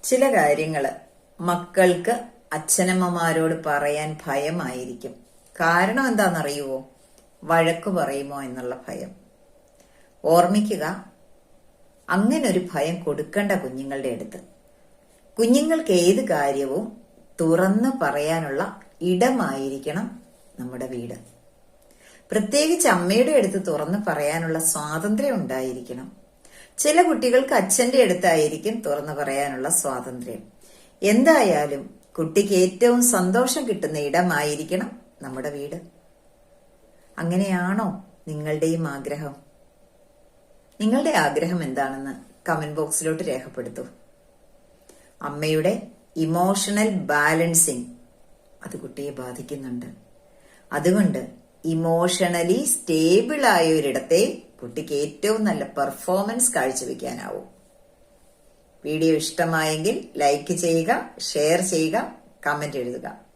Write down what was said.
ചില കാര്യങ്ങൾ മക്കൾക്ക് അച്ഛനമ്മമാരോട് പറയാൻ ഭയമായിരിക്കും. കാരണം എന്താണെന്നറിയുവോ? വഴക്കു പറയുമോ എന്നുള്ള ഭയം. ഓർമ്മിക്കുക, അങ്ങനൊരു ഭയം കൊടുക്കേണ്ട കുഞ്ഞുങ്ങളുടെ അടുത്ത്. കുഞ്ഞുങ്ങൾക്ക് ഏത് കാര്യവും തുറന്നു പറയാനുള്ള ഇടമായിരിക്കണം നമ്മുടെ വീട്. പ്രത്യേകിച്ച് അമ്മയുടെ അടുത്ത് തുറന്നു പറയാനുള്ള സ്വാതന്ത്ര്യം ഉണ്ടായിരിക്കണം. ചില കുട്ടികൾക്ക് അച്ഛന്റെ അടുത്തായിരിക്കും തുറന്നു പറയാനുള്ള സ്വാതന്ത്ര്യം. എന്തായാലും കുട്ടിക്ക് ഏറ്റവും സന്തോഷം കിട്ടുന്ന ഇടമായിരിക്കണം നമ്മുടെ വീട്. അങ്ങനെയാണോ നിങ്ങളുടെയും ആഗ്രഹം? നിങ്ങളുടെ ആഗ്രഹം എന്താണെന്ന് കമന്റ് ബോക്സിലോട്ട് രേഖപ്പെടുത്തൂ. അമ്മയുടെ ഇമോഷണൽ ബാലൻസിങ് അത് കുട്ടിയെ ബാധിക്കുന്നുണ്ട്. അതുകൊണ്ട് ഇമോഷണലി സ്റ്റേബിൾ ആയ ഒരിടത്തെ കുട്ടിക്ക് ഏറ്റവും നല്ല പെർഫോമൻസ് കാഴ്ചവെക്കാനാവും. വീഡിയോ ഇഷ്ടമായെങ്കിൽ ലൈക്ക് ചെയ്യുക, ഷെയർ ചെയ്യുക, കമന്റ് എഴുതുക.